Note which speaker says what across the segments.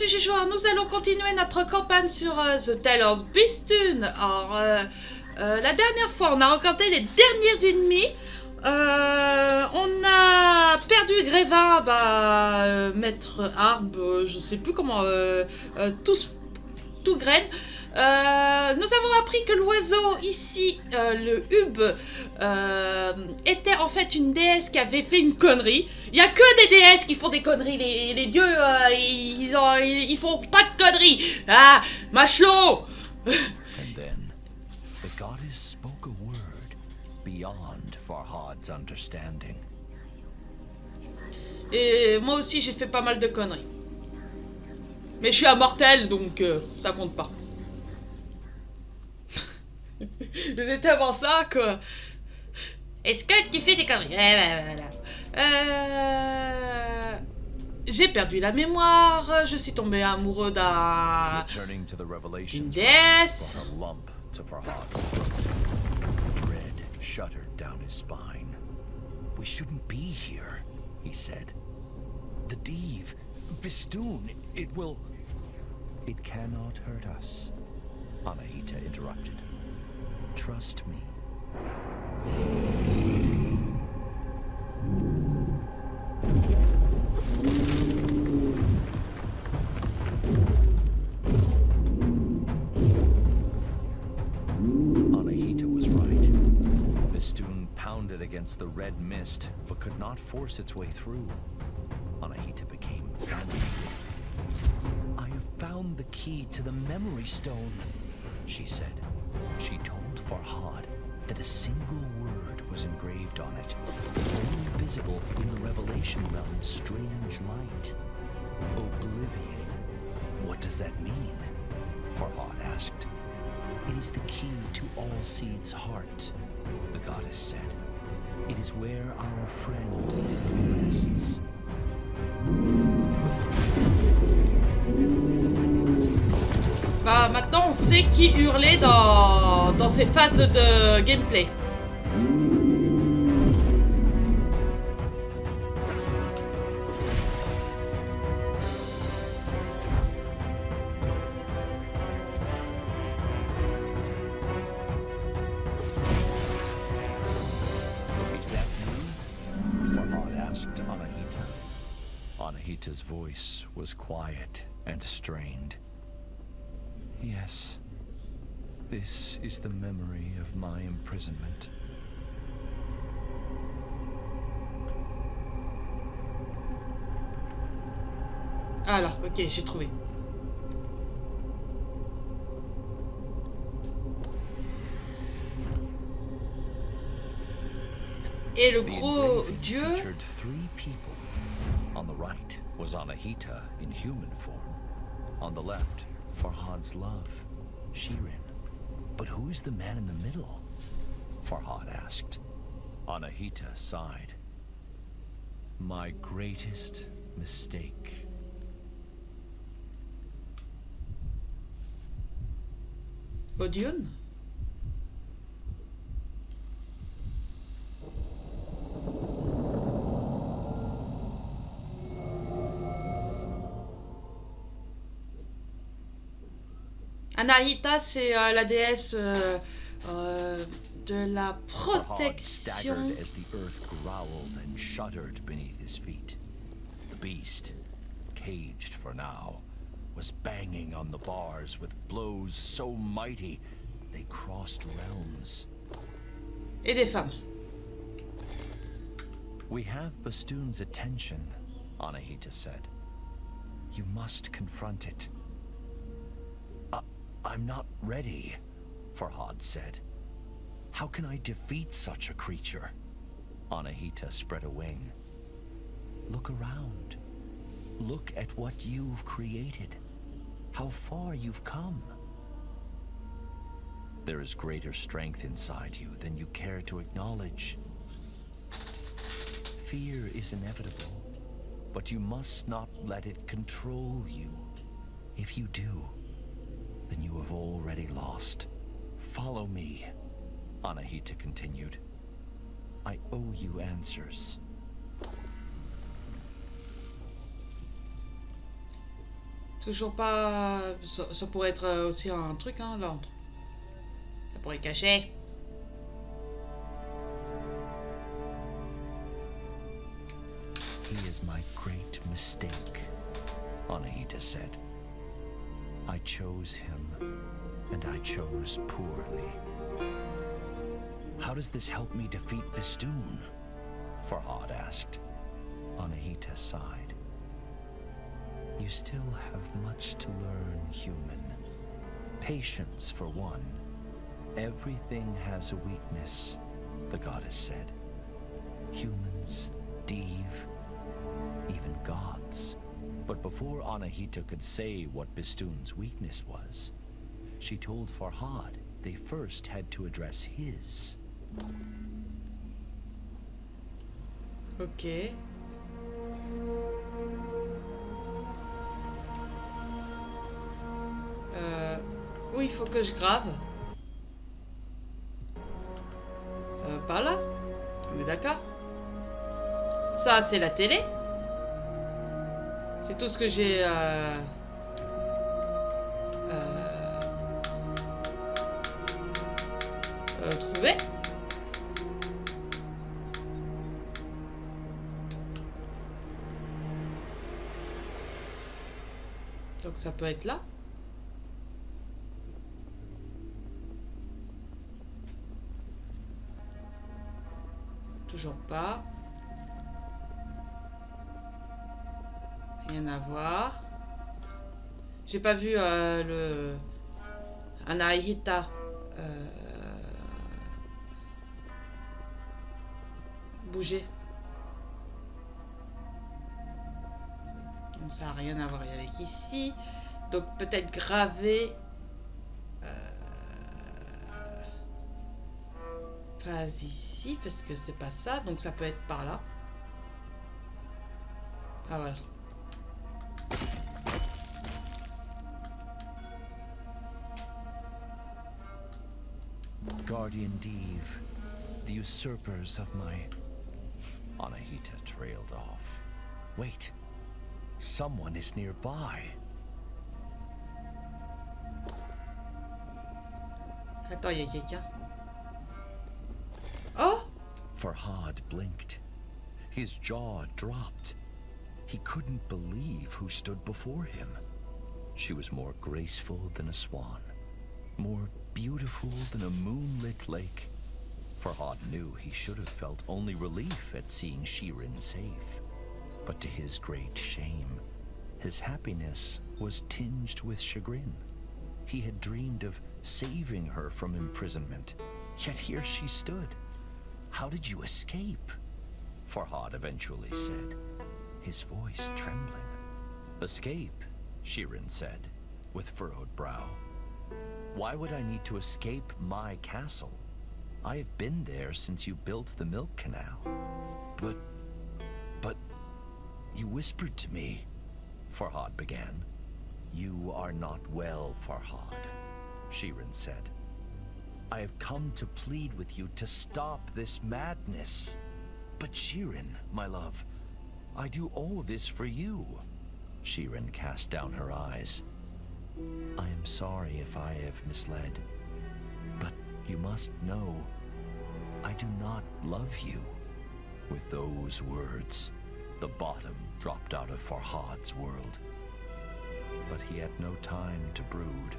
Speaker 1: Refuge et Joueurs, nous allons continuer notre campagne sur The Tale of Bistun. Alors, la dernière fois, on a rencontré les derniers ennemis. On a perdu Grévin, Maître Arbre, je sais plus comment, tout graine. Nous avons appris que l'oiseau ici, le hub, était en fait une déesse qui avait fait une connerie. Il n'y a que des déesses qui font des conneries. Les dieux, ils font pas de conneries. Ah, machelot.
Speaker 2: And then, the goddess spoke a word beyond Farhad's understanding.
Speaker 1: Et moi aussi, j'ai fait pas mal de conneries. Mais je suis immortel, donc ça compte pas. C'était tellement ça que... Est-ce que tu fais des conneries? Voilà. J'ai perdu la mémoire, je suis tombé amoureux d'une déesse.
Speaker 2: Dread shuddered down his spine. We shouldn't be here, he said. The Div, Bistun, it will... It cannot hurt us, Anahita interrupted. Trust me. Anahita was right. Bistun pounded against the red mist, but could not force its way through. Anahita became animated. I have found the key to the memory stone, she said. She told Farhad that a single word was engraved on it, only visible in the Revelation Realm's strange light. Oblivion. What does that mean? Farhad asked. It is the key to all seeds' heart, the goddess said. It is where our friend rests.
Speaker 1: Bah maintenant on sait qui hurlait dans ces phases de gameplay.
Speaker 2: Is that you? Farhad asked Anahita. Anahita's voice was quiet and strained. Yes, this is the memory of my imprisonment.
Speaker 1: Alors, ok, j'ai trouvé. Et le gros dieu...
Speaker 2: Featured three people. On the right was Anahita in human form. On the left, Farhad's love, Shirin. But who is the man in the middle? Farhad asked. Anahita sighed. My greatest mistake.
Speaker 1: Odion? Anahita, c'est la déesse de la protection.
Speaker 2: Staggered as the earth growled and shuddered beneath his feet. The beast, caged for now, was banging on the bars with blows so mighty they crossed realms.
Speaker 1: Et des femmes.
Speaker 2: We have Bistun's attention, Anahita said. You must confront it. I'm not ready, Farhad said. How can I defeat such a creature? Anahita spread a wing. Look around. Look at what you've created. How far you've come. There is greater strength inside you than you care to acknowledge. Fear is inevitable, but you must not let it control you. If you do, then you have already lost. Follow me, Anahita continued. I owe you answers.
Speaker 1: Toujours pas... Ça pourrait être aussi un truc, hein, là. Ça pourrait cacher.
Speaker 2: He is my great mistake, Anahita said. I chose him, and I chose poorly. How does this help me defeat Bistun? Farhad asked. Anahita sighed. You still have much to learn, human. Patience, for one. Everything has a weakness, the goddess said. Humans, Div, even gods. But before Anahita could say what Bistun's weakness was, she told Farhad they first had to address his.
Speaker 1: Ok. Où il faut que je grave? Par là? On est d'accord? Ça, c'est la télé. C'est tout ce que j'ai trouvé. Donc ça peut être là. Toujours pas. Rien à voir. J'ai pas vu le Anahita bouger. Donc ça n'a rien à voir avec ici. Donc peut-être graver. Pas ici parce que c'est pas ça. Donc ça peut être par là. Ah voilà.
Speaker 2: Guardian Div, the usurpers of my... Anahita trailed off. Wait, someone is nearby.
Speaker 1: Attends, il y a quelqu'un. Oh!
Speaker 2: Farhad blinked. His jaw dropped. He couldn't believe who stood before him. She was more graceful than a swan, more beautiful than a moonlit lake. Farhad knew he should have felt only relief at seeing Shirin safe. But to his great shame, his happiness was tinged with chagrin. He had dreamed of saving her from imprisonment, yet here she stood. How did you escape? Farhad eventually said, his voice trembling. Escape, Shirin said, with furrowed brow. Why would I need to escape my castle? I have been there since you built the milk canal. But... you whispered to me, Farhad began. You are not well, Farhad, Shirin said. I have come to plead with you to stop this madness. But Shirin, my love, I do all this for you. Shirin cast down her eyes. I am sorry if I have misled, but you must know, I do not love you. With those words, the bottom dropped out of Farhad's world. But he had no time to brood.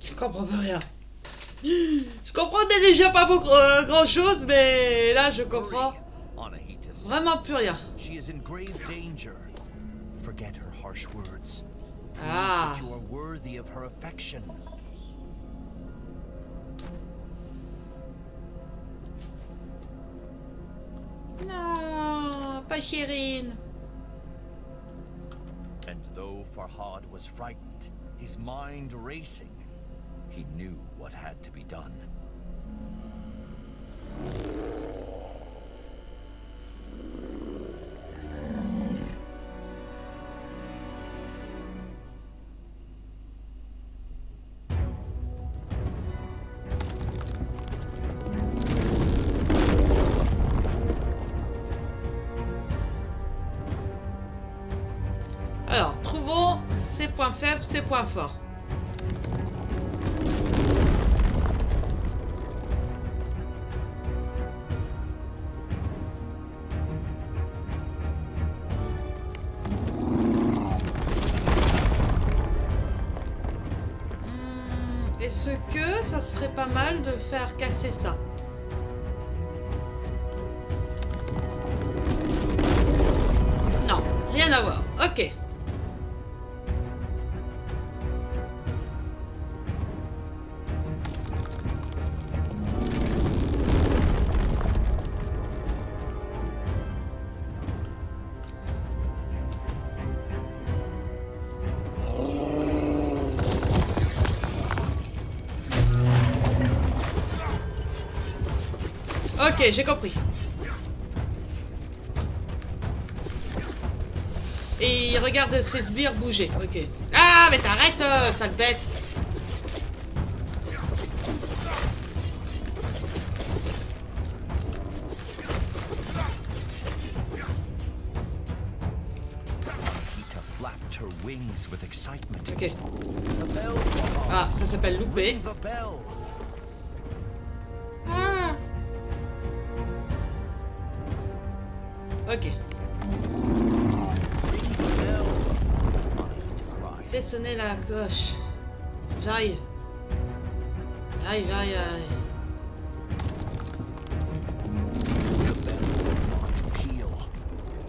Speaker 1: Je comprends pas rien. Je comprenais déjà pas beaucoup, grand chose, mais là je comprends vraiment plus rien.
Speaker 2: She is in grave danger. Forget her harsh words.
Speaker 1: Ah.
Speaker 2: That you are worthy of her affection.
Speaker 1: Non, pas Shirin.
Speaker 2: And though Farhad was frightened, his mind racing, he knew what had to be done.
Speaker 1: ses points faibles, ses points forts. Est-ce que ça serait pas mal de faire casser ça? Non, rien à voir. Ok. Ok, j'ai compris. Et il regarde ses sbires bouger. Ok. Ah, mais t'arrêtes, sale bête. Ok. Ah, ça s'appelle louper. Ah. Ok. Fais sonner la cloche. J'arrive. J'arrive, j'arrive, j'arrive.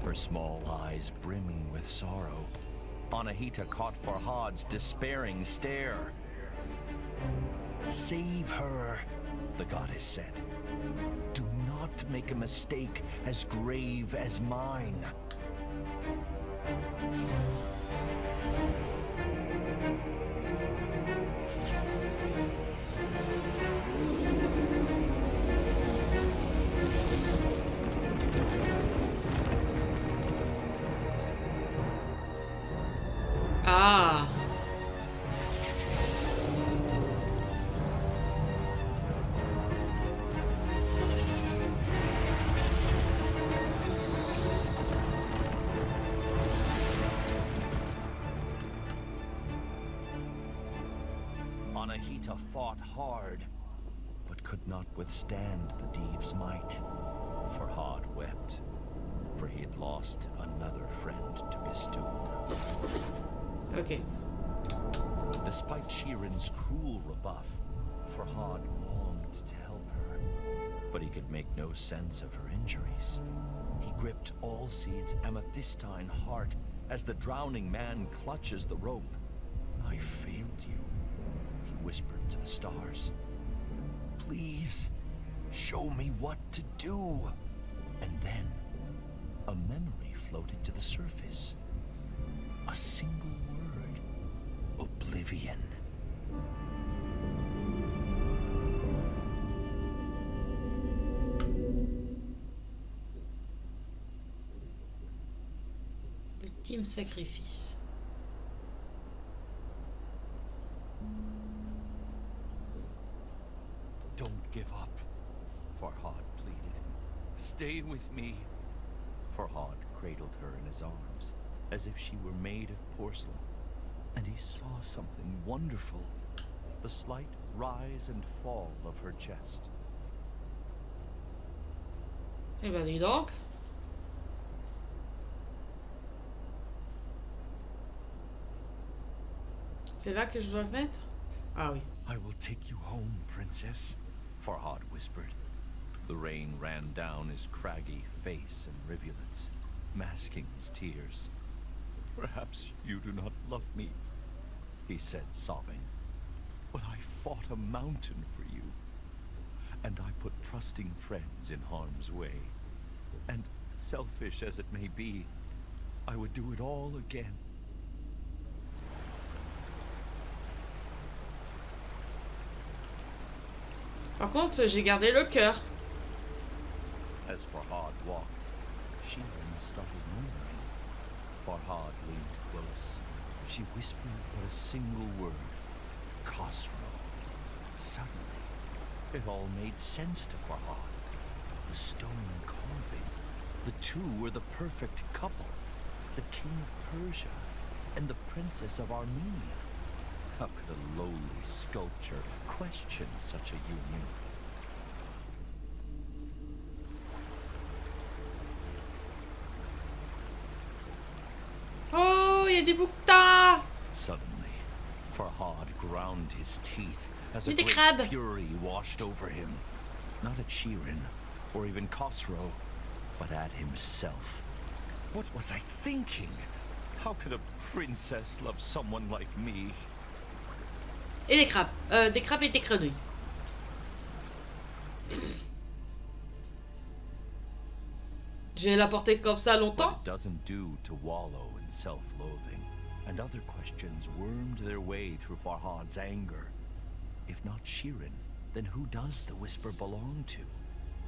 Speaker 2: Her small eyes brimming with sorrow. Anahita caught Farhad's despairing stare. Save her, the goddess said. Do not make a mistake as grave as mine.
Speaker 1: Ah.
Speaker 2: Anahita fought hard, but could not withstand the Diev's might. Farhad wept, for he had lost another friend to Bistun.
Speaker 1: Ok.
Speaker 2: Despite Shirin's cruel rebuff, Farhad longed to help her, but he could make no sense of her injuries. He gripped Allseed's amethystine heart as the drowning man clutches the rope. I failed you, he whispered to the stars. Please, show me what to do. And then, a memory floated to the surface. A single word. Oblivion.
Speaker 1: Ultime sacrifice.
Speaker 2: Don't give up, Farhad pleaded. Stay with me. Farhad cradled her in his arms, as if she were made of porcelain, and he saw something wonderful, the slight rise and fall of her chest.
Speaker 1: Eh ben dis donc. C'est là que je dois le mettre? Ah oui.
Speaker 2: I will take you home, princess, Farhad whispered. The rain ran down his craggy face in rivulets, masking his tears. Perhaps you do not love me, he said, sobbing. But I fought a mountain for you, and I put trusting friends in harm's way. And selfish as it may be, I would do it all again.
Speaker 1: Par contre, j'ai gardé le cœur.
Speaker 2: As Farhad walked, Shirin started murmuring. Farhad leaned close. She whispered but a single word. Khosrow. Suddenly, it all made sense to Farhad. The stone carving. The two were the perfect couple. The king of Persia and the princess of Armenia. How could a lowly sculptor question such a union?
Speaker 1: Oh, il y a des bouquetins.
Speaker 2: Suddenly, Farhad ground his teeth as a
Speaker 1: Il y a des
Speaker 2: great
Speaker 1: crabes.
Speaker 2: fury washed over him. Not at Shirin, or even Khosrow, but at himself. What was I thinking? How could a princess love someone like me?
Speaker 1: Et des crabes. Des crabes et des grenouilles. Je vais la porter comme ça
Speaker 2: But
Speaker 1: longtemps.
Speaker 2: it doesn't do to wallow in self-loathing, and other questions wormed their way through Farhad's anger. If not Shirin, then who does the whisper belong to?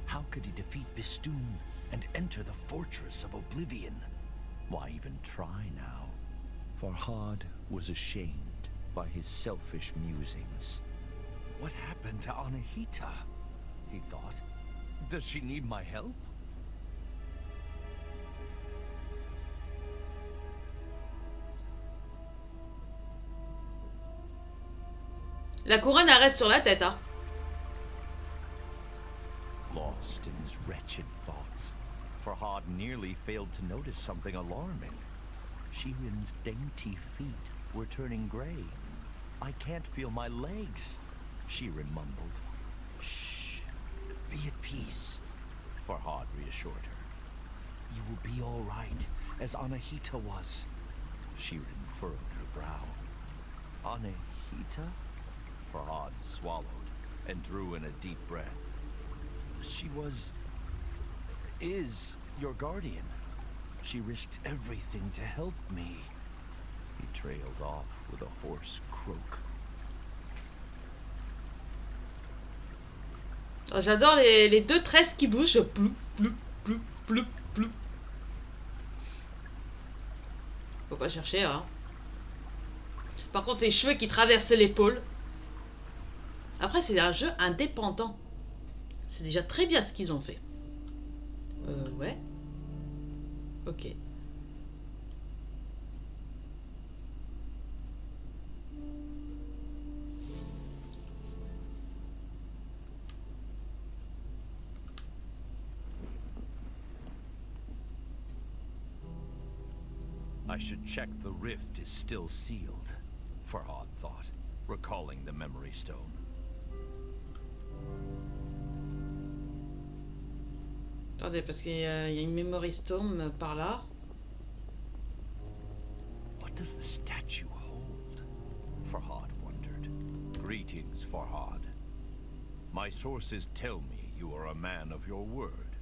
Speaker 2: How could he defeat Bistun and enter the fortress of Oblivion? Why even try now? Farhad was ashamed by his selfish musings. What happened to Anahita? He thought. Does she need my help?
Speaker 1: La couronne elle reste sur la tête, hein.
Speaker 2: Lost in his wretched thoughts, Farhad nearly failed to notice something alarming. Shirin's dainty feet were turning gray. I can't feel my legs, Shirin mumbled. Shh, be at peace, Farhad reassured her. You will be all right, as Anahita was. Shirin furrowed her brow. Anahita? Farhad swallowed and drew in a deep breath. She is your guardian. She risked everything to help me. He trailed off with a hoarse croak.
Speaker 1: Oh, j'adore les deux tresses qui bougent. Ploup, ploup, ploup, ploup, ploup. Faut pas chercher, hein. Par contre, les cheveux qui traversent l'épaule. Après, c'est un jeu indépendant. C'est déjà très bien ce qu'ils ont fait. Ouais. Ok.
Speaker 2: I should check the rift is still sealed, Farhad thought, recalling the memory stone.
Speaker 1: Attendez, parce qu'il y a une memory stone par là.
Speaker 2: What does the statue hold? Farhad wondered. Greetings, Farhad. My sources tell me you are a man of your word.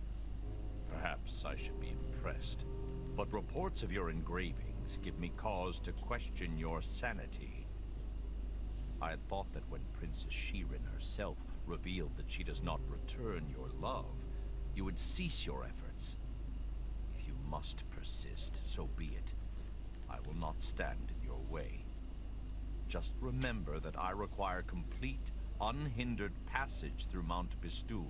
Speaker 2: Perhaps I should be impressed, but reports of your engravings give me cause to question your sanity. I had thought that when Princess Shirin herself revealed that she does not return your love, you would cease your efforts. If you must persist, so be it. I will not stand in your way. Just remember that I require complete, unhindered passage through Mount Bistun.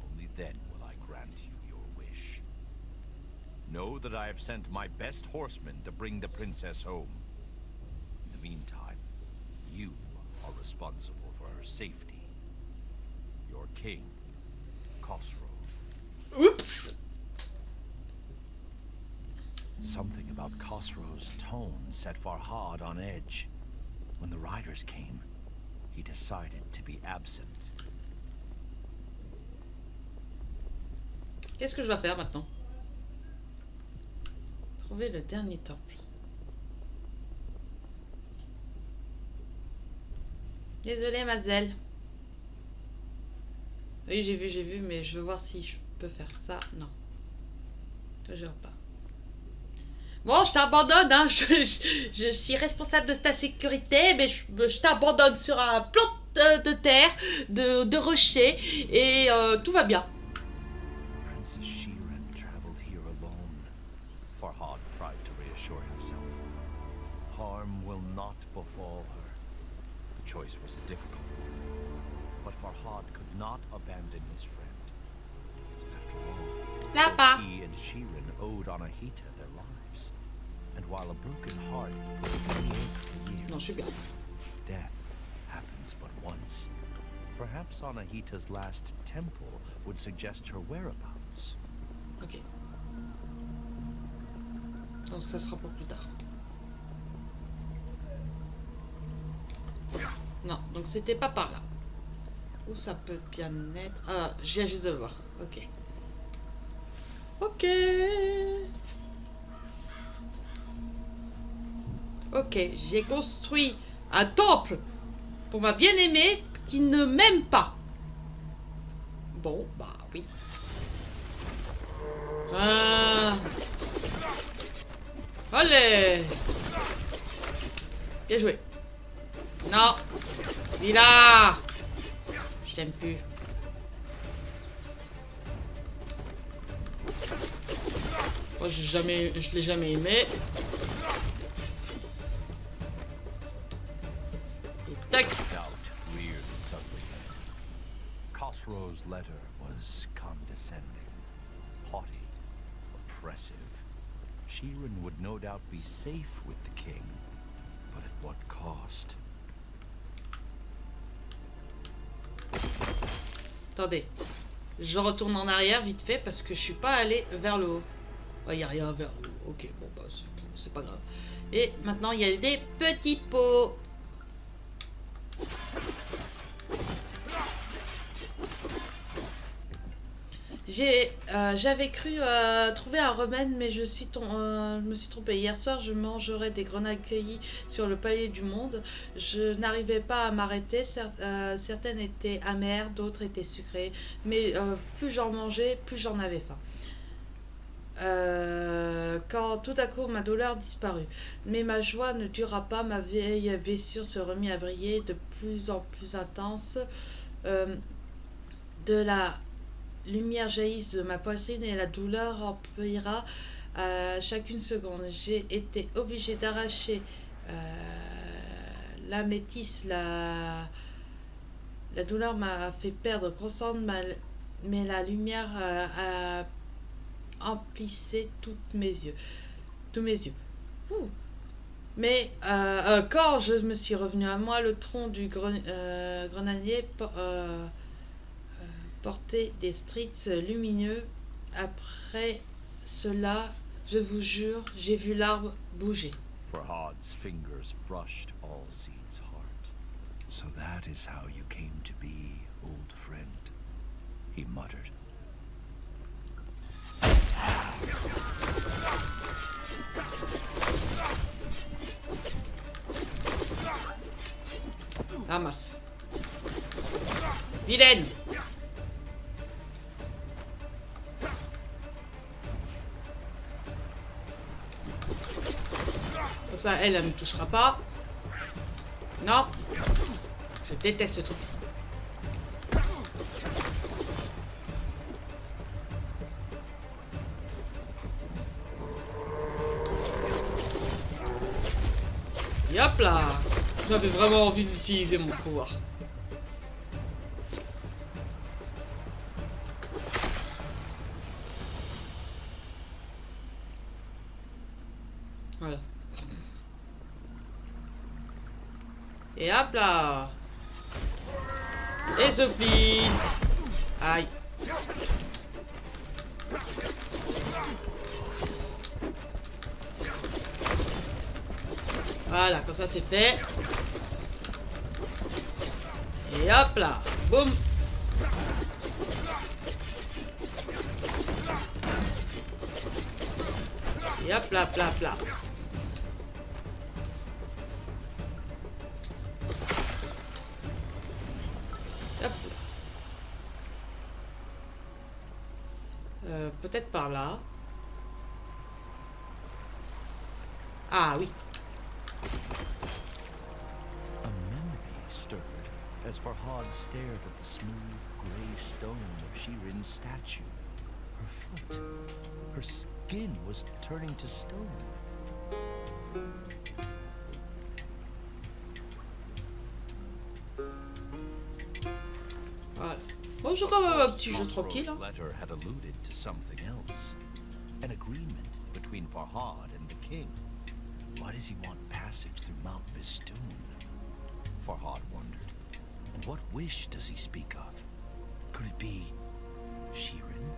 Speaker 2: Only then will I grant you your wish. Know that I have sent my best horsemen to bring the princess home. In the meantime, you are responsible for her safety. Your king, Khosrow.
Speaker 1: Oups!
Speaker 2: Something about Khosrow's tone set Farhad on edge. When the riders came, he decided to be absent.
Speaker 1: Qu'est-ce que je dois faire maintenant? Trouver le dernier temple. Désolée, mademoiselle. Oui, j'ai vu, mais je veux voir si je peux faire ça. Non. Toujours pas. Bon, je t'abandonne, hein. Je suis responsable de ta sécurité, mais je t'abandonne sur un plan de terre, de rochers, et tout va bien.
Speaker 2: Princess Shirin traveled here alone. Farhad tried to reassure himself. Harm will not befall her. The choice was a difficult one, but Farhad could not abandon his friend. After all,
Speaker 1: Là-bas.
Speaker 2: he and Shirin owed Anahita their lives. And while a broken heart may ache for
Speaker 1: Non, je suis
Speaker 2: years,
Speaker 1: bien.
Speaker 2: death happens but once. Perhaps Anahita's last temple would suggest her whereabouts.
Speaker 1: Ok. Donc ça sera pour plus tard. Non, donc c'était pas par là. Où ça peut bien être? Ah, je viens juste de le voir. Ok. Ok. Ok, j'ai construit un temple pour ma bien-aimée qui ne m'aime pas. Bon, bah oui. Ah. Allez. Bien joué. Non. Il là. Je t'aime plus. Oh, je l'ai jamais aimé. Et tac.
Speaker 2: Doubt reared its ugly head. Khosrow's letter was condescending, haughty, oppressive. Shirin would no doubt be safe with the king, but at what cost?
Speaker 1: Attendez. Je retourne en arrière vite fait parce que je suis pas allé vers le haut. Il n'y a rien vers le haut. Ok, bon, bah, c'est pas grave. Et maintenant, il y a des petits pots. J'avais cru trouver un remède, mais je me suis trompée. Hier soir, je mangerais des grenades cueillies sur le palais du monde. Je n'arrivais pas à m'arrêter. Certaines étaient amères, d'autres étaient sucrées. Mais plus j'en mangeais, plus j'en avais faim. Quand tout à coup ma douleur disparut. Mais ma joie ne dura pas, ma vieille blessure se remit à briller de plus en plus intense. De la lumière jaillisse de ma poitrine et la douleur empira à chacune seconde. J'ai été obligée d'arracher la métisse. La douleur m'a fait perdre conscience, mais la lumière a emplissait tous mes yeux. Ouh. Mais quand je me suis revenu à moi, le tronc du grenadier portait des streets lumineux. Après cela, je vous jure, j'ai vu l'arbre bouger.
Speaker 2: Farhad's fingers brushed Allseed's heart. So that is how you came to be, old friend, he muttered.
Speaker 1: Ramasse. Vilaine. Comme ça, elle ne me touchera pas. Non. Je déteste ce truc. Et hop là. J'avais vraiment envie d'utiliser mon pouvoir. Voilà. Et hop là. Et se plie. Aïe. Voilà, comme ça c'est fait. Et hop là. Boum. Et hop là, plat, plat. Hop là. Peut-être par là. Ah oui.
Speaker 2: A memory stirred as Farhad stared at the smooth gray stone of Shirin's statue. Her foot, her skin was turning to stone.
Speaker 1: Voilà. Bon, c'est quand même un petit jeu
Speaker 2: Khosrow's
Speaker 1: tranquille. Hein.
Speaker 2: letter had alluded to something else. An agreement between Farhad and the king. Why does he want passage through Mount Bistun? Farhad wondered. And what wish does he speak of? Could it be Shirin?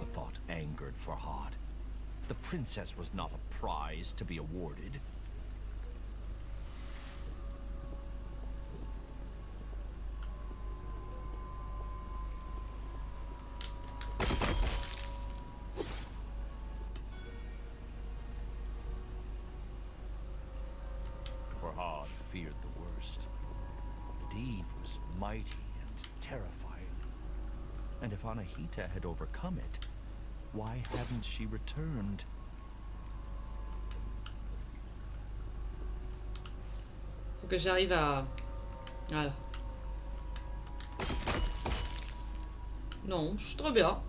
Speaker 2: The thought angered Farhad. The princess was not a prize to be awarded. Farhad feared the worst. Deve was mighty and terrifying. And if Anahita had overcome it, why hadn't she returned?
Speaker 1: Faut que j'arrive à... Voilà. Non, je suis trop bien.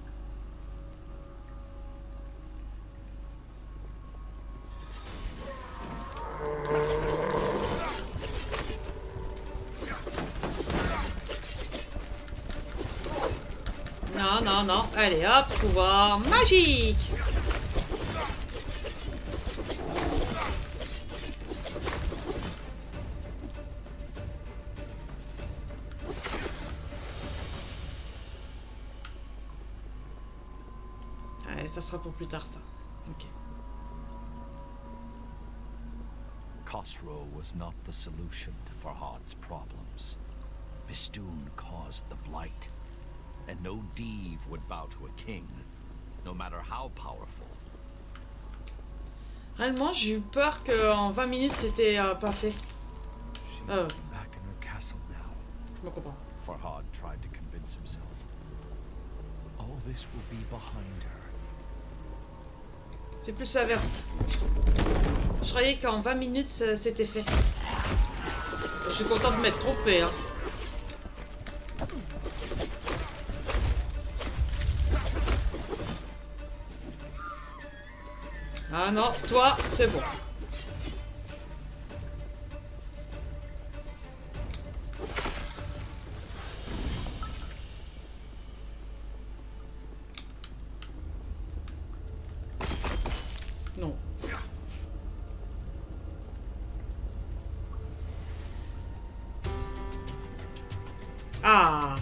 Speaker 1: Non, non, non. Allez, hop, pouvoir magique. Allez, ça sera pour plus tard, ça. Ok.
Speaker 2: Khosrow was not the solution to Farhad's problems. Bistun caused the blight. And no Deve would bow to a king, no matter how powerful.
Speaker 1: Réellement, j'ai eu peur qu'en 20 minutes, c'était pas fait.
Speaker 2: Back in her castle now.
Speaker 1: Je me comprends.
Speaker 2: Farhad tried to convince himself. All this will be behind her.
Speaker 1: C'est plus l'inverse. Je croyais qu'en 20 minutes, c'était fait. Je suis content de m'être trompé, hein. Ah non, toi, c'est bon. Non. Ah,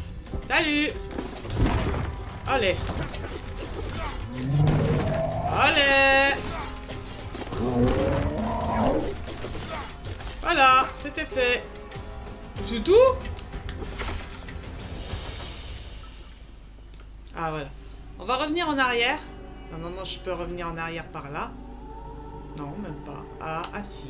Speaker 1: salut. Allez. Allez. Voilà, c'était fait. C'est tout? Ah voilà. On va revenir en arrière. Normalement, je peux revenir en arrière par là. Non, même pas. Ah si.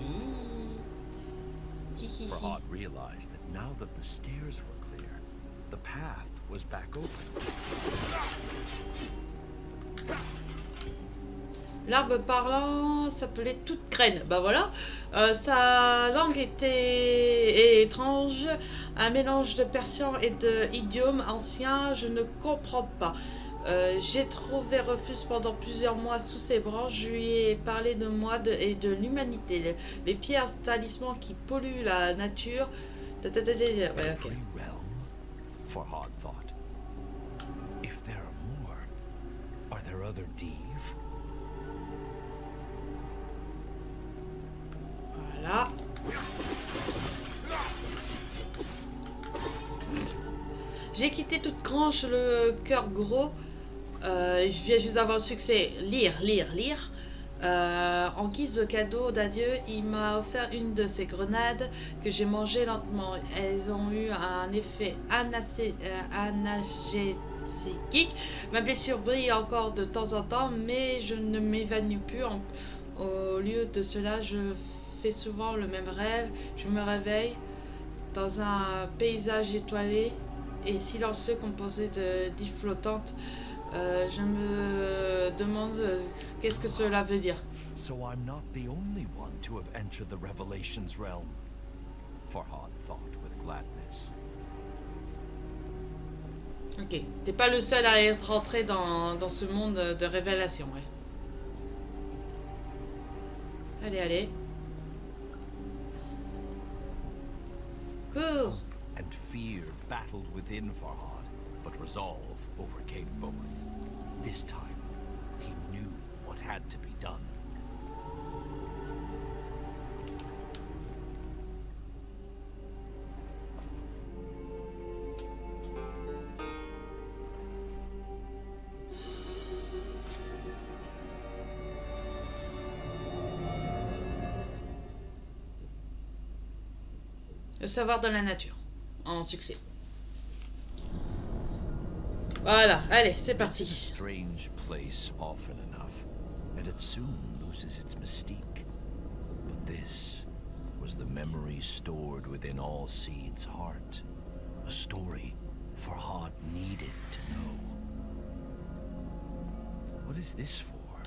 Speaker 2: Farhad realized that now that the stairs were clear, the path was back open.
Speaker 1: L'arbre parlant s'appelait toute graine. Bah voilà. Sa langue était étrange, un mélange de persan et d'idiomes anciens. Je ne comprends pas. J'ai trouvé Refuge pendant plusieurs mois sous ses branches. Je lui ai parlé de moi et de l'humanité. Les pierres talismans qui polluent la nature. Ouais, ok.
Speaker 2: Farhad thought. If there are more, are there other Deve?
Speaker 1: Voilà. J'ai quitté toute grange le cœur gros. Je viens juste d'avoir le succès. Lire. En guise de cadeau d'adieu, il m'a offert une de ces grenades que j'ai mangées lentement. Elles ont eu un effet anagésique. Ma blessure brille encore de temps en temps, mais je ne m'évanouis plus. Au lieu de cela, je fais souvent le même rêve. Je me réveille dans un paysage étoilé et silencieux composé d'îles flottantes. Je me demande qu'est-ce que cela veut dire.
Speaker 2: So I'm not the only one to have entered the Revelations realm, Farhad thought with gladness.
Speaker 1: Ok, t'es pas le seul à être rentré dans ce monde de révélation, ouais. Allez. Cours.
Speaker 2: And fear battled within Farhad, but resolve overcame both. This time, he knew what had to be done.
Speaker 1: savoir de la nature. En succès. Voilà, allez, c'est parti.
Speaker 2: It's a strange place often enough, and it soon loses its mystique. But this was the memory stored within all Seed's heart. A story Farhad needed to know. What is this for?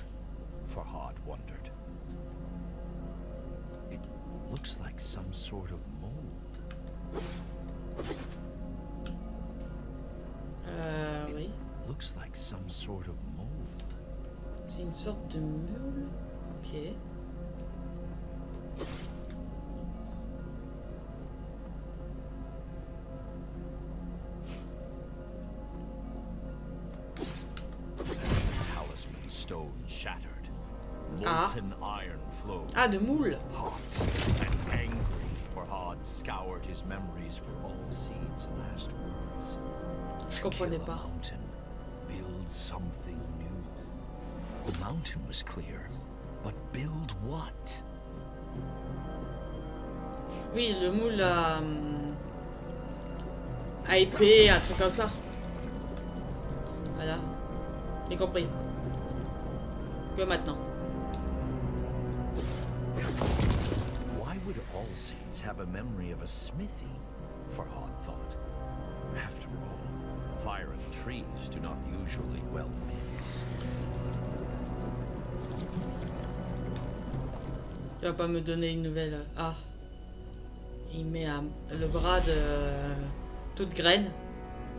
Speaker 2: Farhad wondered. It looks like some sort of mold.
Speaker 1: Oui.
Speaker 2: Looks like some sort of mold.
Speaker 1: C'est une sorte de meule. Ok.
Speaker 2: Talisman stone shattered. Molten iron flowed.
Speaker 1: Ah, de moule.
Speaker 2: Hot and angry, Farhad scoured his memories for all Seed's last words.
Speaker 1: Je comprenais
Speaker 2: Kill a
Speaker 1: pas.
Speaker 2: mountain, build something new. The mountain was clear, but build what?
Speaker 1: Oui, le moule à épée, un truc comme ça. Voilà. J'ai compris. Que maintenant.
Speaker 2: Why would all Seeds have a memory of a smithy? Farhad thought. After all, fire and trees do not usually well mix.
Speaker 1: Il va pas me donner une nouvelle. Ah. Il met le bras de toute graine.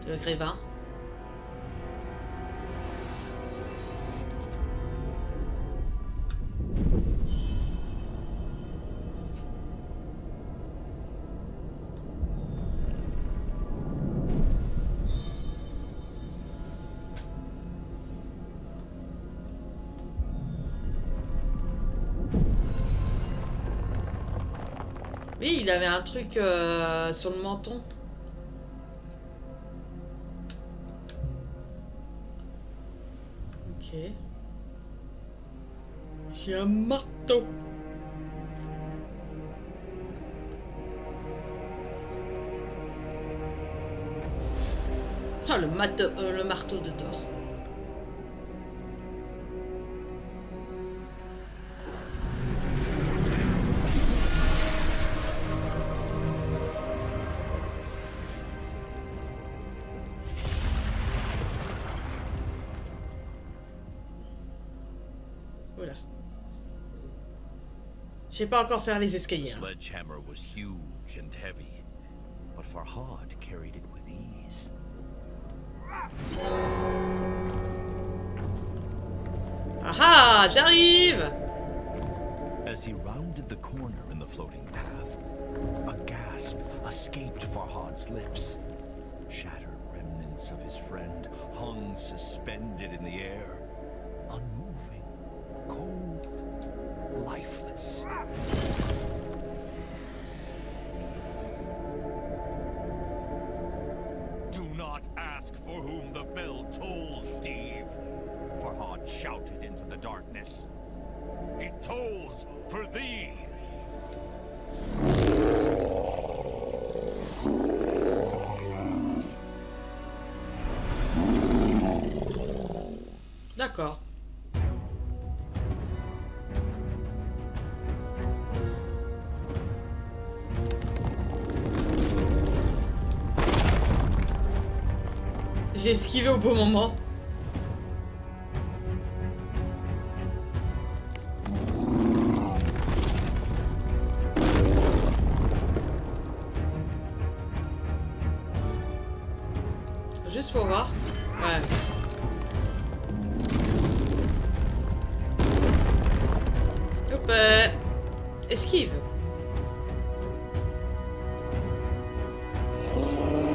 Speaker 1: De Grévin. Oui, il avait un truc sur le menton. Ok. J'ai un marteau. Ah, le marteau de Thor. Voilà. Je sais pas encore faire les escaliers.
Speaker 2: The sledgehammer was huge and heavy, but Farhad carried it with ease.
Speaker 1: Ah, j'arrive!
Speaker 2: As he rounded the corner in the floating path, a gasp escaped Farhad's lips. Shattered remnants of his friend hung suspended in the air, unmoving, cold, lifeless. Do not ask for whom the bell tolls, Steve, Farhad shouted into the darkness. It tolls for thee.
Speaker 1: D'accord. J'ai esquivé au bon moment. Juste pour voir. Ouais. Hop, esquive.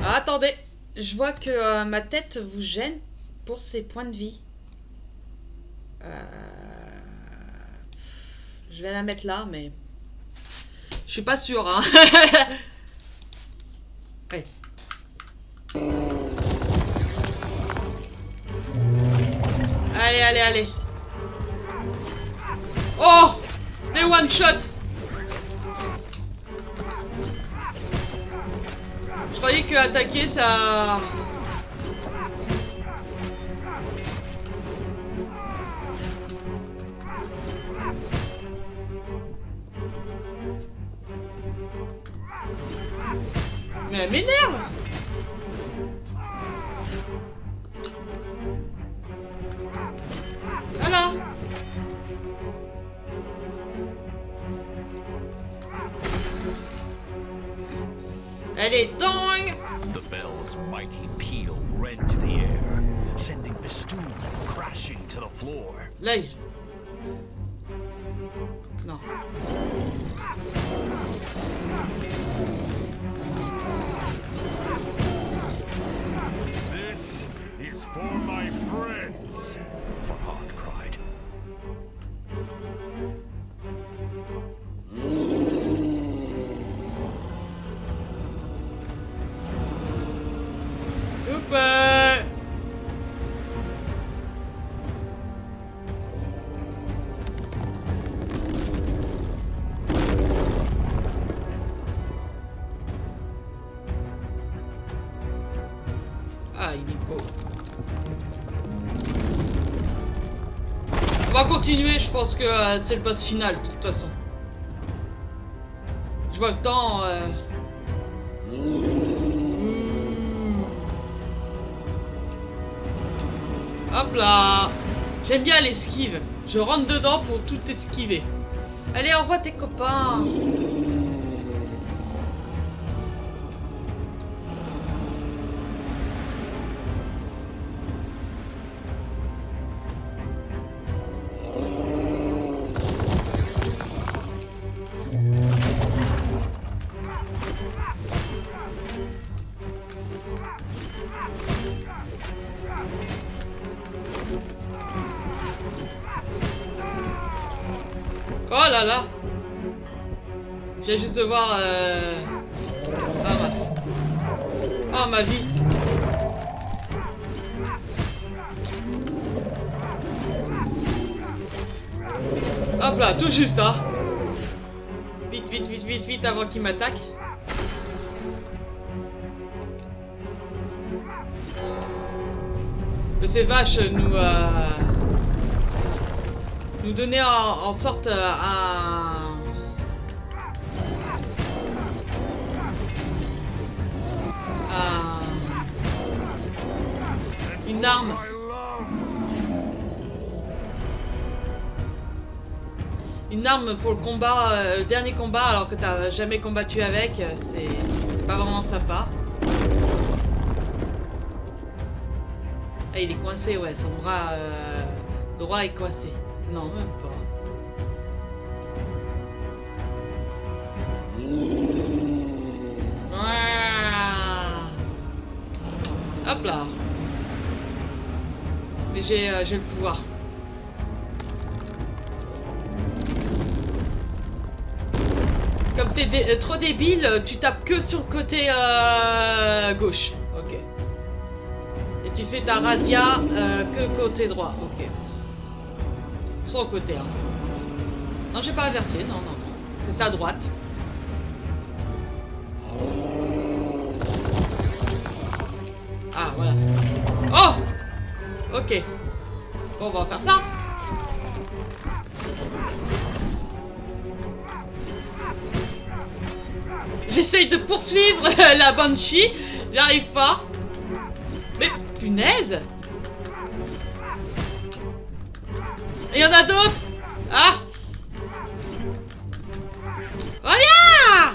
Speaker 1: Ah, attendez. Je vois que ma tête vous gêne pour ces points de vie. Je vais la mettre là, mais... Je suis pas sûre, hein. Ouais. Allez, allez, allez. Oh! Des one-shot! croyais que attaquer ça... Mais elle m'énerve. Voilà. Elle est dingue.
Speaker 2: The bell's mighty peal rent the air, sending Bistun crashing to the floor.
Speaker 1: L'œil. Non.
Speaker 2: This is for my friends, Farhad cried.
Speaker 1: Oups. Ah, il est beau. On va continuer, je pense que c'est le boss final, de toute façon. Je vois le temps... Hop là. J'aime bien l'esquive. Je rentre dedans pour tout esquiver. Allez, envoie tes copains. Oh là là. Je viens juste de voir... Ah mince. Oh ma vie. Hop là, tout juste ça. Vite, vite, vite, vite, vite avant qu'il m'attaque. Que ces vaches nous donner en sorte une arme. Une arme pour le combat, le dernier combat, alors que t'as jamais combattu avec, c'est pas vraiment sympa. Ah, il est coincé, ouais, son bras droit est coincé. Non, même pas. Ah. Hop là. Mais j'ai le pouvoir. Comme t'es trop débile, tu tapes que sur le côté gauche. Ok. Et tu fais ta razzia que côté droit. Ok. Son côté. Hein. Non, j'ai pas inversé. Non, non, non. C'est ça à droite. Ah, voilà. Oh! Ok. Bon, on va faire ça. J'essaye de poursuivre la Banshee. J'arrive pas. Mais punaise! Il y en a d'autres. Ah! Reviens!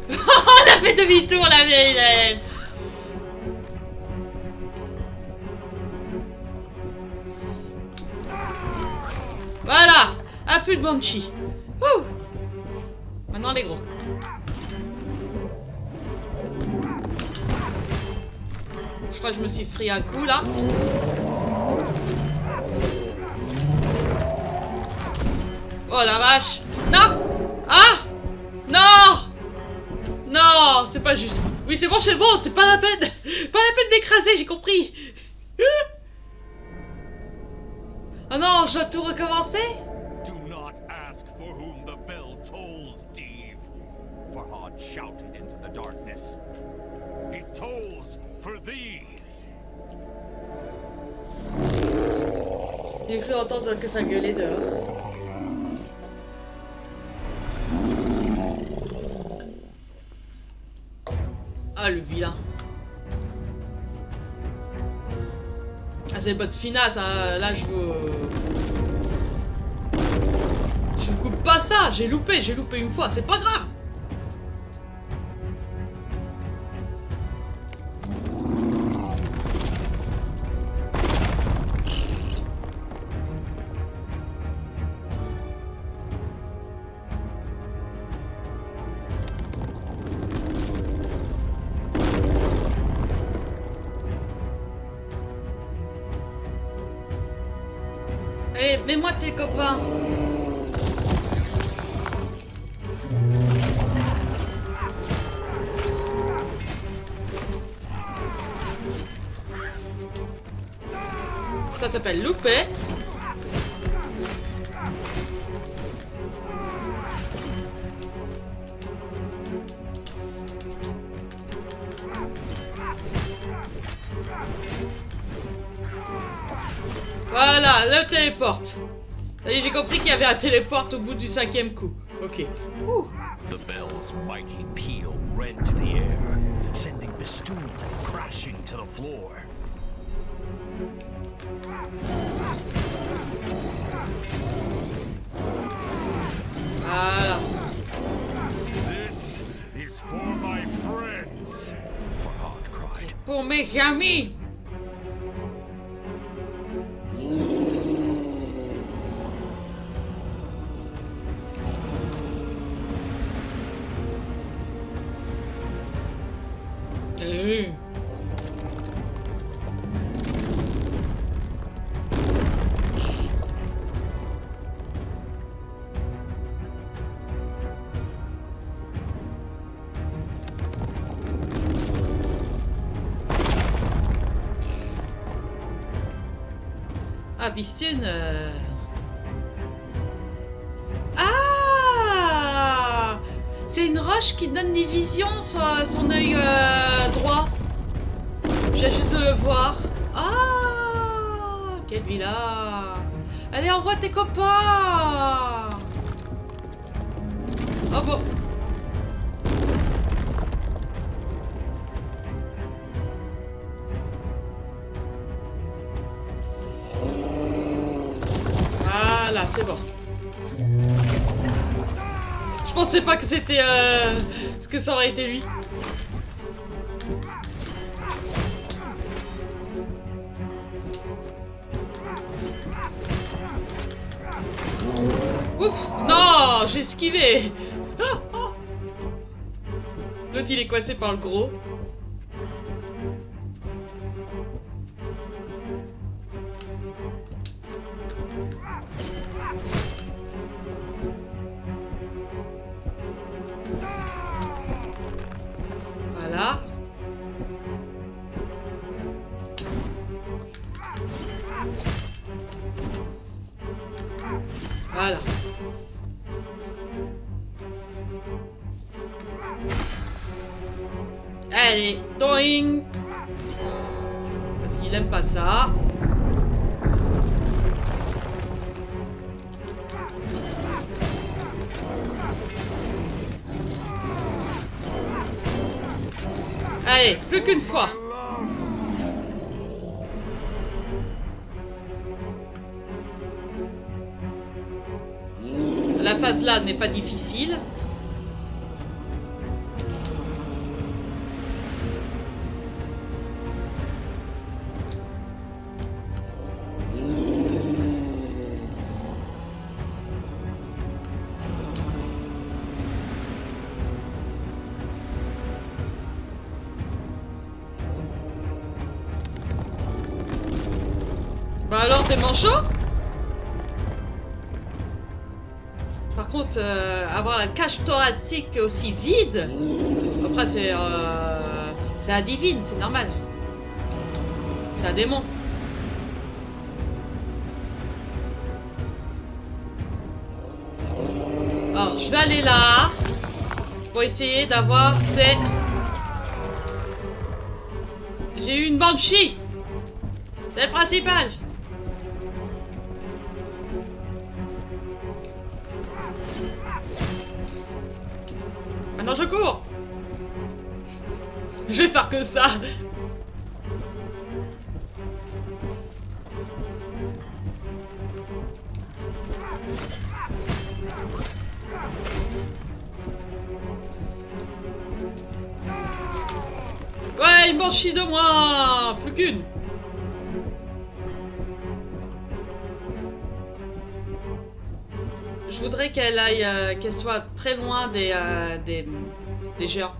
Speaker 1: On a fait demi-tour, la vieille laine. Voilà. Un peu de Banshee. Ouh. Maintenant les gros. Je crois que je me suis pris un coup là. Oh la vache. Non. Ah. Non. Non, c'est pas juste. Oui, c'est bon, c'est pas la peine. Pas la peine d'écraser, j'ai compris. Oh non, je dois tout recommencer.
Speaker 2: Do not ask for whom the bell tolls, dear.
Speaker 3: shouted into the darkness. It tolls for thee.
Speaker 1: J'ai cru entendre que ça gueulait dehors. Ah, le vilain. Ah, c'est pas de finasse, hein. Là, je vous coupe pas ça. J'ai loupé une fois. C'est pas grave. Allez, mets-moi tes copains. Ça s'appelle louper. Voilà, le téléporte. J'ai compris qu'il y avait un téléporte au bout du 5e coup. Ok. Ouh.
Speaker 2: The bell's mighty peal rent the air, sending Bistun crashing to the floor.
Speaker 1: Voilà.
Speaker 3: This is for my friends.
Speaker 2: Farhad cried.
Speaker 1: Pour mes amis. Ah, Bistun. Ah, c'est une roche qui donne des visions sur son œil droit. J'ai juste de le voir. Ah, quel vilain. Allez, envoie tes copains. Oh bon. Voilà, c'est bon. Je pensais pas que c'était que ça aurait été lui. Ouf, non, j'ai esquivé. L'autre il est coincé par le gros. Voilà. Voilà. Allez, doing. Parce qu'il aime pas ça. Allez, plus qu'une fois. La phase là n'est pas difficile. Bah alors, t'es manchot? Par contre, avoir la cage thoracique aussi vide, après c'est un divine, c'est normal. C'est un démon. Alors, je vais aller là. pour essayer d'avoir ces... J'ai eu une banshee. C'est le principal. Maintenant je cours. Je vais faire que ça. Ouais, une banshee de moins. Plus qu'une. Je voudrais qu'elle aille, qu'elle soit très loin des géants.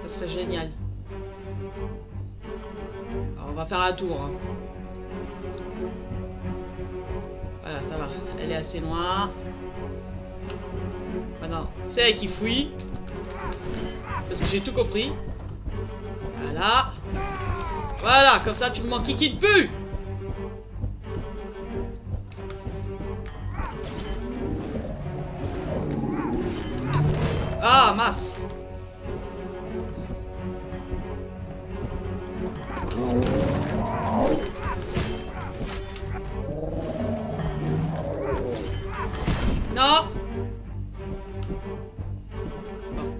Speaker 1: Ça serait génial. Alors, on va faire un tour. Hein. Voilà, ça va. Elle est assez loin. Maintenant, c'est elle qui fouille. Parce que j'ai tout compris. Voilà. Voilà, comme ça tu ne m'enquiquines plus. Ah, mince. Non. Bon.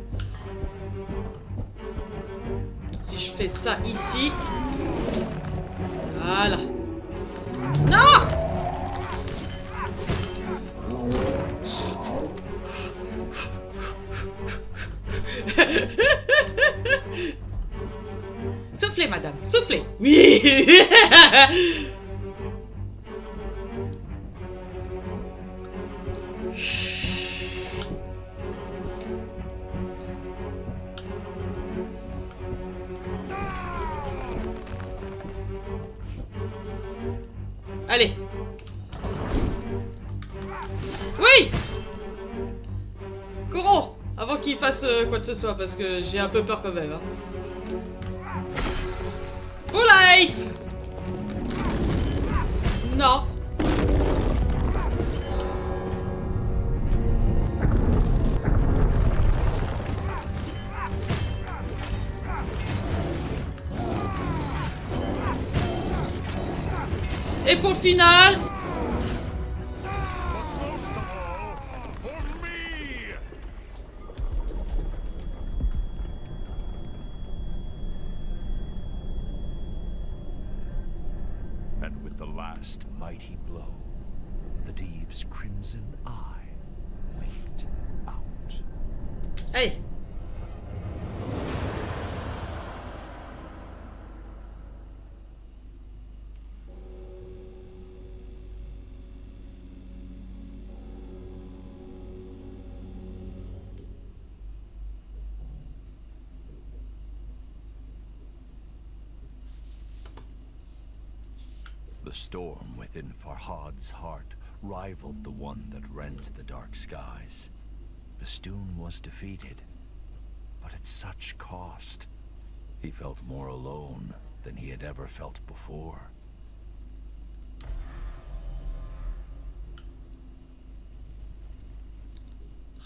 Speaker 1: Si je fais ça ici. Voilà. Non. Soufflez, madame, soufflez. Oui. Allez. Oui. Courons avant qu'il fasse quoi que ce soit, parce que j'ai un peu peur quand même. Hein. Full life. Non. Et pour le final...
Speaker 2: And with the last mighty blow, the Deve's crimson eye winked out.
Speaker 1: Allez.
Speaker 2: The storm within Farhad's heart rivaled the one that rent the dark skies. Bistun was defeated, but at such cost. He felt more alone than he had ever felt before.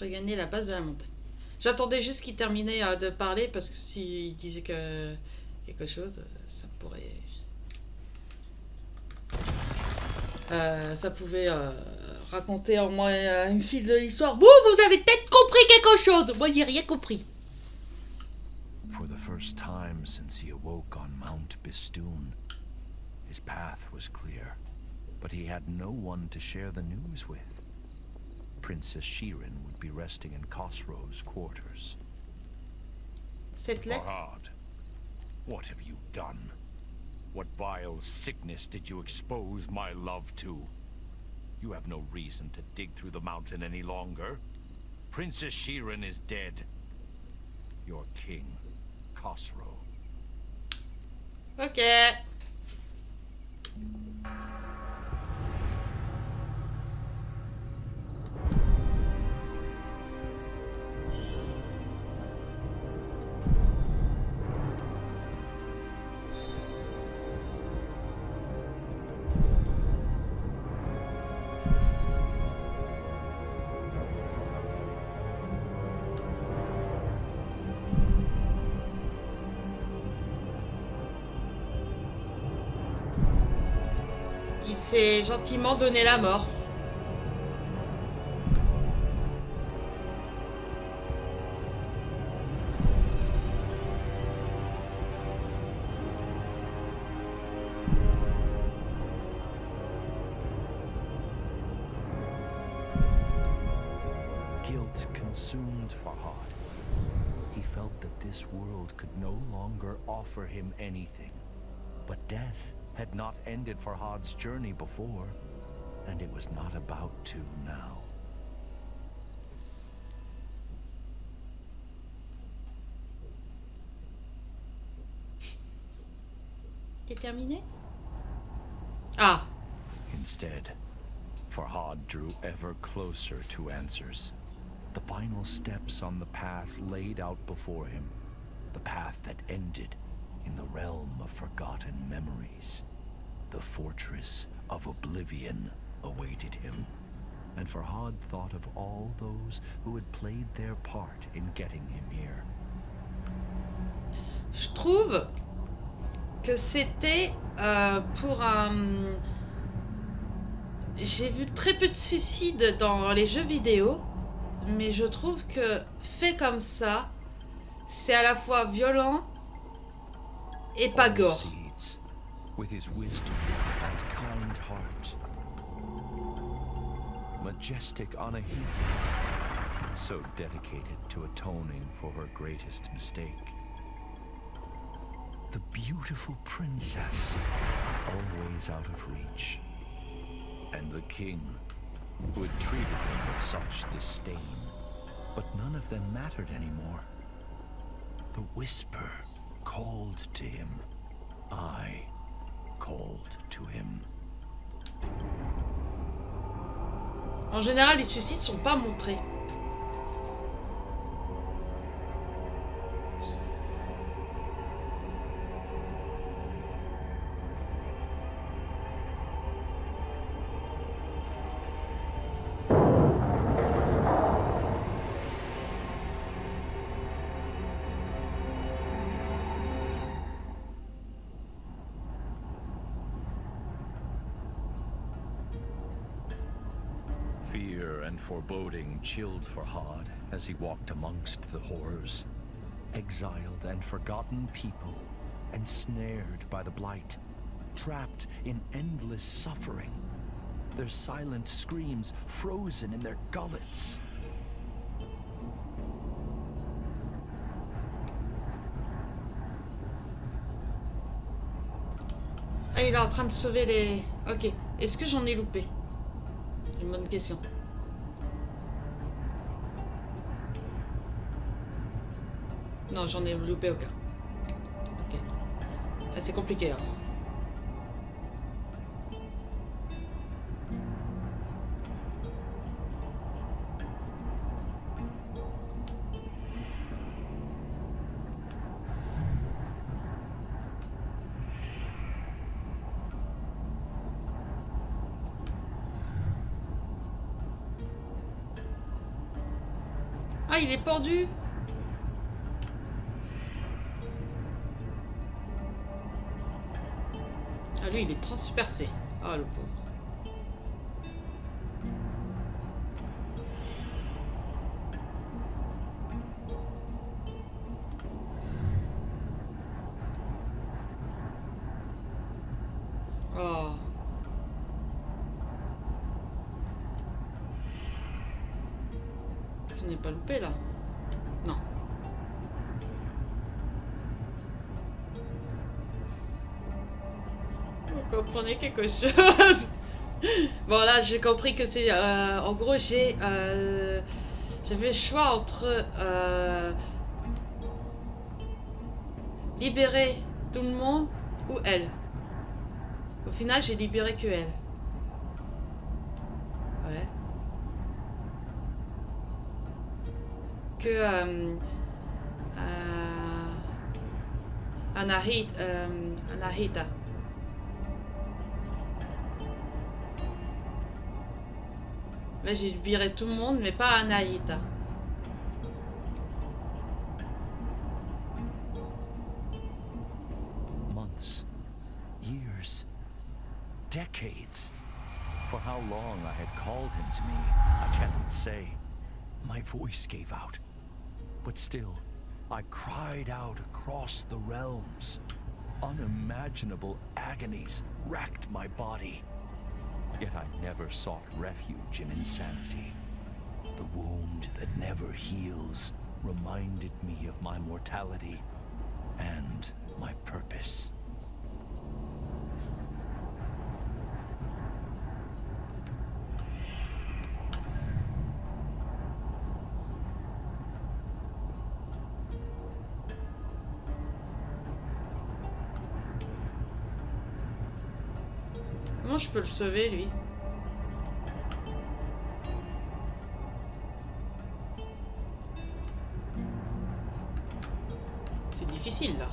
Speaker 1: Regagner la base de la montagne. J'attendais juste qu'il terminait de parler, parce que s'il disait que quelque chose, ça pourrait... ça pouvait raconter en moi une file de l'histoire. Vous avez peut-être compris quelque chose. Moi, j'ai rien compris.
Speaker 2: For the first time since he awoke on Mount Bistun, his path was clear, but he had no one to share the news with. Princess Shirin would be resting in Khosrow's quarters.
Speaker 1: Cette lettre.
Speaker 3: Farhad, what have you done? What vile sickness did you expose my love to? You have no reason to dig through the mountain any longer. Princess Shirin is dead. Your king, Khosrow.
Speaker 1: Ok. s'est gentiment donné la mort.
Speaker 2: Guilt consumed Farhad. He felt that this world could no longer offer him anything. But death had not ended Farhad's journey before, and it was not about to now.
Speaker 1: C'est terminé? Ah.
Speaker 2: Instead, Farhad drew ever closer to answers. The final steps on the path laid out before him. The path that ended in the realm of forgotten memories. The fortress of oblivion awaited him. And Farhad thought of all those who had played their part in getting him here.
Speaker 1: Je trouve que c'était pour un... J'ai vu très peu de suicides dans les jeux vidéo, mais je trouve que fait comme ça, c'est à la fois violent et pas gore.
Speaker 2: Seeds, with his wisdom and kind heart. Majestic Anahita, so dedicated to atoning for her greatest mistake. The beautiful princess, always out of reach. And the king, who had treated him with such disdain. But none of them mattered anymore. The whisper called to him. I called to him.
Speaker 1: En général, les suicides sont pas montrés.
Speaker 2: Fear and foreboding chilled Farhad as he walked amongst the horrors. Exiled and forgotten people, ensnared by the blight, trapped in endless suffering, their silent screams frozen in their gullets.
Speaker 1: Ah, il est en train de sauver les... Ok, est-ce que j'en ai loupé? Une bonne question. Non, j'en ai loupé aucun. Ok. Ah, c'est compliqué, hein. Ah, il est pendu. Ah, lui, il est transpercé. Ah, le pauvre. Oh. Je n'ai pas loupé, là. Non. Vous comprenez quelque chose? Bon, là, j'ai compris que c'est... en gros, j'avais le choix entre... libérer tout le monde ou elle. Au final, j'ai libéré que elle. Ouais. Que... Anahita. Là, j'ai libéré tout le monde, mais pas Anahita.
Speaker 2: Months, years, decades. For how long I had called him to me, I cannot say. My voice gave out. But still, I cried out across the realms. Unimaginable agonies racked my body. Yet I never sought refuge in insanity. The wound that never heals reminded me of my mortality and my purpose.
Speaker 1: Comment je peux le sauver, lui? C'est difficile, là.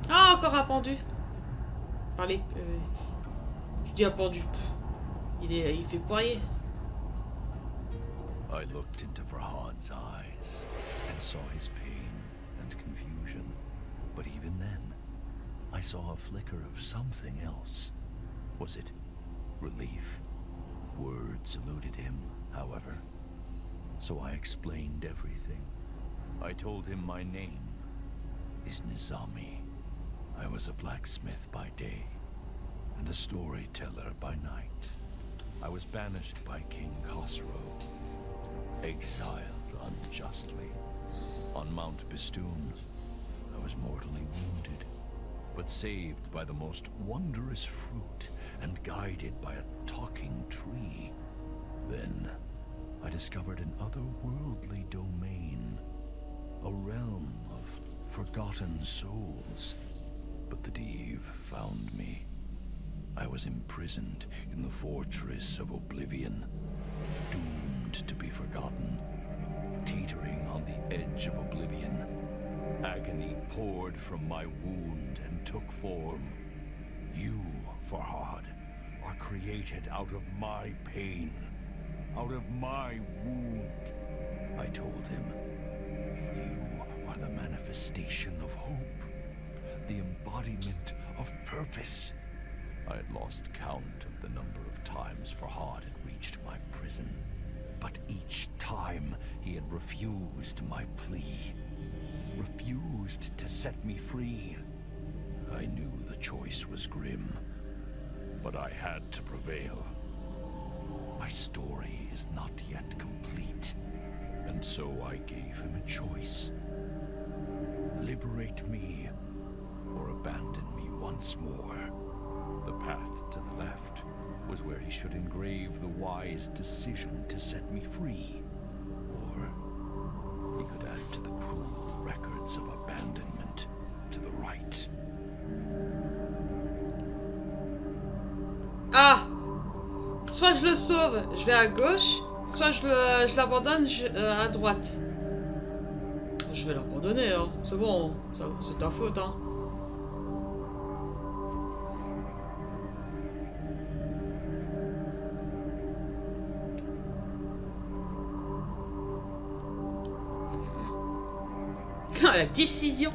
Speaker 1: Ah, encore un pendu. Parlez. Je dis un pendu. Pff, il fait poirier.
Speaker 2: I looked into Farhad's eyes and saw his pain and confusion. But even then, I saw a flicker of something else. Was it relief? Words eluded him, however. So I explained everything. I told him my name is Nizami. I was a blacksmith by day and a storyteller by night. I was banished by King Khosrow, exiled unjustly. On Mount Bistun, I was mortally wounded, but saved by the most wondrous fruit and guided by a talking tree. Then, I discovered an otherworldly domain, a realm of forgotten souls. But the Div found me. I was imprisoned in the fortress of oblivion, doomed to be forgotten, teetering on the edge of oblivion. Agony poured from my wound and took form. You, Farhad, are created out of my pain, out of my wound. I told him, you are the manifestation of hope, the embodiment of purpose. I had lost count of the number of times Farhad had reached my prison, but each time he had refused my plea, refused to set me free. I knew the choice was grim, but I had to prevail. My story is not yet complete, and so I gave him a choice. Liberate me, or abandon me once more. The path to the left was where he should engrave the wise decision to set me free. Or he could add to the cruel records of abandonment to the right.
Speaker 1: Ah! Soit je le sauve, je vais à gauche, soit je l'abandonne à droite. Je vais l'abandonner, hein. C'est bon, c'est ta faute, hein. La décision.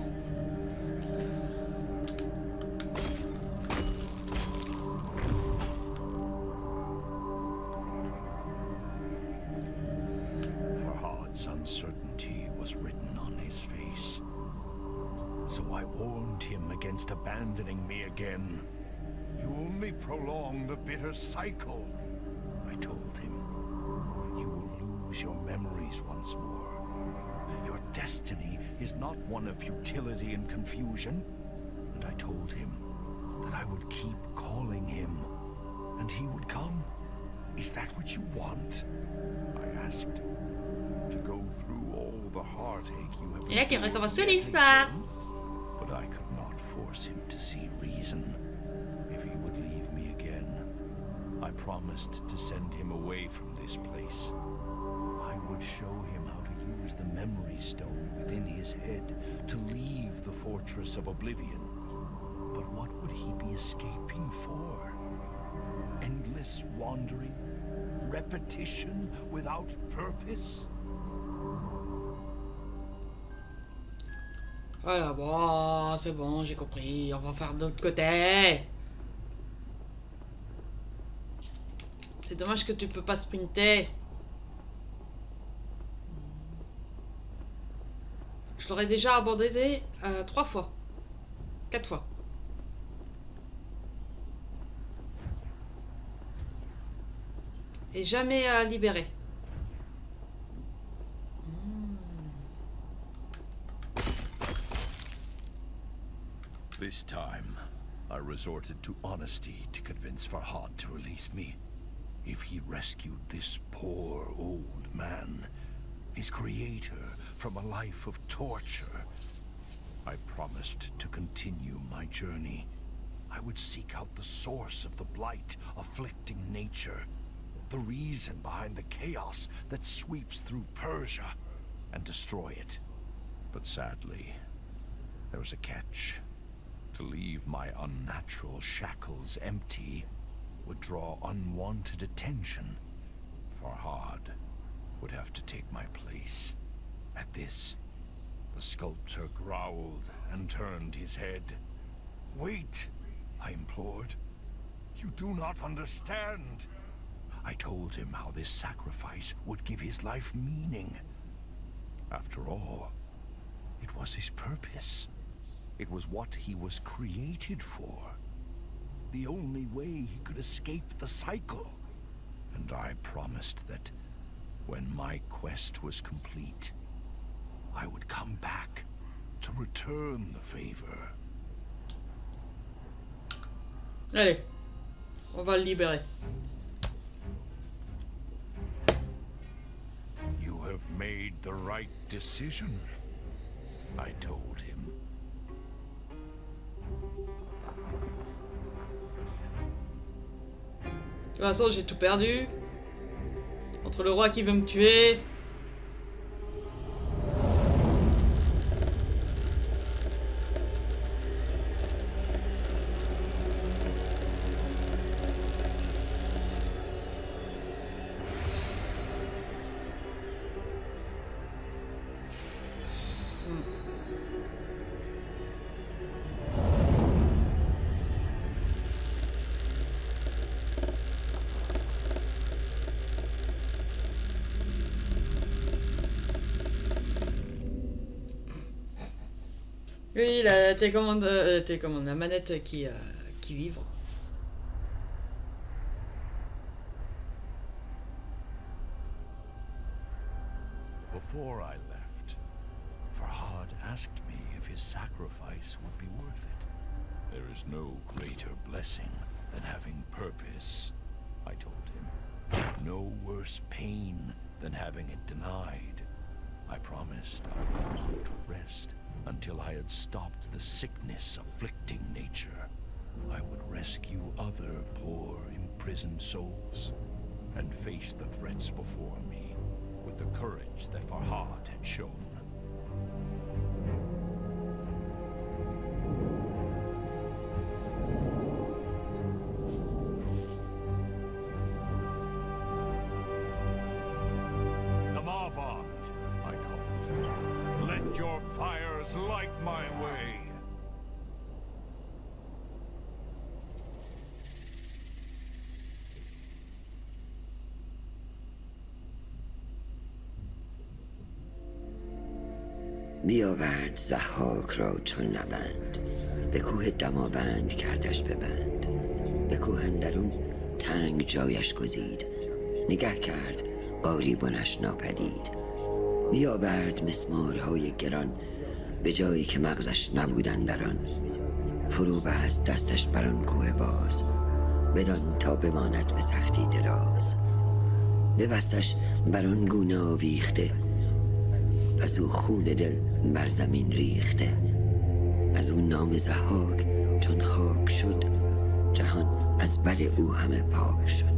Speaker 2: Farhad's uncertainty was written on his face. So I warned him against abandoning me again. You only prolong the bitter cycle, I told him. You will lose your memories once more. Your destiny is not one of futility and confusion. And I told him that I would keep calling him, and he would come. Is that what you want? I asked, to go through all the heartache you have.
Speaker 1: Et là, qui recommence l'histoire.
Speaker 2: But I could not force him to see reason. If he would leave me again, I promised to send him away from this place. I would show him how to use the memory stone within his head to leave the fortress of oblivion. But what would he be escaping for? Endless wandering? Repetition without purpose?
Speaker 1: Voilà, bon, c'est bon, j'ai compris. On va faire de l'autre côté. C'est dommage que tu peux pas sprinter. Je l'aurais déjà abandonné 3 fois. 4 fois. Et jamais libéré.
Speaker 3: This time, I resorted to honesty to convince Farhad to release me. If he rescued this poor old man, his creator, from a life of torture, I promised to continue my journey. I would seek out the source of the blight afflicting nature, the reason behind the chaos that sweeps through Persia, and destroy it. But sadly, there was a catch. To leave my unnatural shackles empty would draw unwanted attention. Farhad would have to take my place. At this, the sculptor growled and turned his head. "Wait," I implored. "You do not understand." I told him how this sacrifice would give his life meaning. After all, it was his purpose. It was what he was created for. The only way he could escape the cycle. And I promised that when my quest was complete, I would come back to return the favor.
Speaker 1: Allez, on va le libérer.
Speaker 3: You have made the right decision, I told him.
Speaker 1: De toute façon, j'ai tout perdu. Entre le roi qui veut me tuer. Oui, la télécommande, la manette qui vibre.
Speaker 3: Before I left, Farhad asked me if his sacrifice would be worth it. There is no greater blessing than having purpose, I told him. No worse pain than having it denied. I promised I would not rest until I had stopped the sickness afflicting nature. I would rescue other poor, imprisoned souls and face the threats before me with the courage that Farhad had shown. Come avant, I called. Let your fires light my way.
Speaker 4: بیاورد ضحاک را چون نبند، به کوه دماوند کردش ببند. به کوه اندرون تنگ جایش گزید، نگه کرد قاریبانش ناپدید. بیاورد مسمارهای گران، به جایی که مغزش نبودن در آن. فرو بست دستش بر آن کوه باز، بدان تا بماند به سختی دراز. ببستش بر آن گونه آویخته، از او خون دل بر زمین ریخته. از او نام ضحاک چون خاک شد، جهان از بد او همه پاک شد.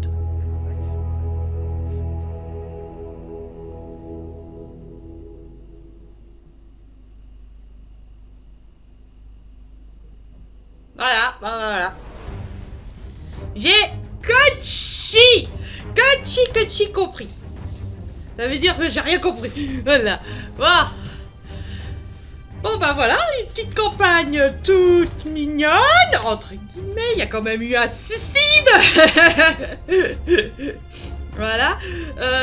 Speaker 1: Voilà. J'ai Kochi compris. Ça veut dire que j'ai rien compris. Voilà. Bon bah voilà, une petite campagne toute mignonne, entre guillemets, il y a quand même eu un suicide. Voilà,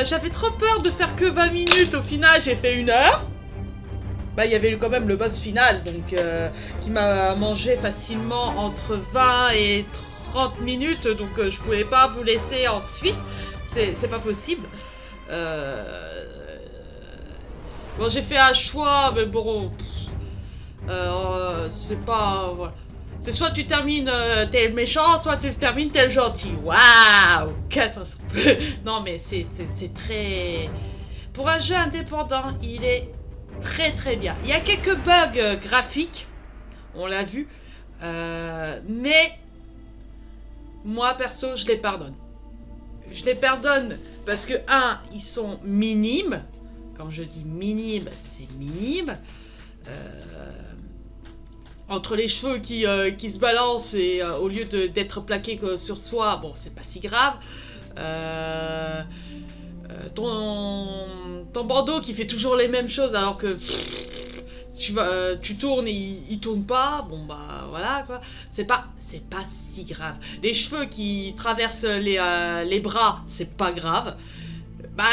Speaker 1: j'avais trop peur de faire que 20 minutes, au final j'ai fait 1 heure. Bah il y avait quand même le boss final, donc qui m'a mangé facilement entre 20 et 30 minutes, donc je pouvais pas vous laisser ensuite, c'est pas possible. Bon j'ai fait un choix, mais bon... c'est pas... Voilà. C'est soit tu termines t'es le méchant, soit tu termines t'es le gentil. Waouh, catastrophe. Non mais c'est très... Pour un jeu indépendant, il est très très bien. Il y a quelques bugs graphiques, on l'a vu. Mais... Moi perso, je les pardonne. Je les pardonne parce que, ils sont minimes. Quand je dis minime, c'est minime. Entre les cheveux qui se balancent et au lieu d'être plaqués sur soi, bon, c'est pas si grave. Ton bandeau qui fait toujours les mêmes choses alors que tu tournes et il tourne pas, bon bah voilà quoi. C'est pas si grave. Les cheveux qui traversent les bras, c'est pas grave. Bah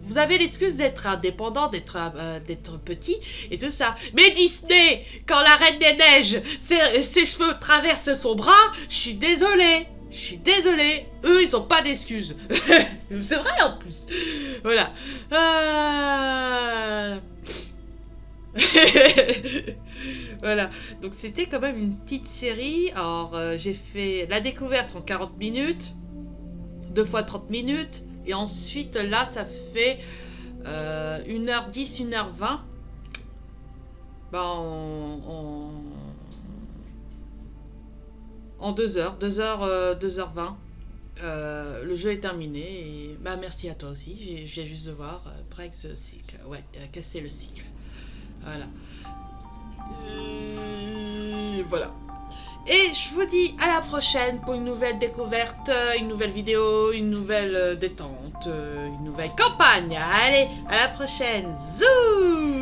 Speaker 1: vous avez l'excuse d'être indépendant, d'être petit et tout ça. Mais Disney, quand la Reine des Neiges, ses cheveux traversent son bras, je suis désolée. Eux, ils ont pas d'excuses. C'est vrai en plus. Voilà. Voilà. Donc c'était quand même une petite série. Alors j'ai fait la découverte en 40 minutes. 2 fois 30 minutes. Et ensuite, là, ça fait 1h10, 1h20. Ben, en 2 heures, 2h20. Le jeu est terminé. Et bah, merci à toi aussi. J'ai juste de voir. Break the cycle. Ouais, casser le cycle. Voilà. Voilà. Et je vous dis à la prochaine pour une nouvelle découverte, une nouvelle vidéo, une nouvelle détente, une nouvelle campagne. Allez, à la prochaine. Zou!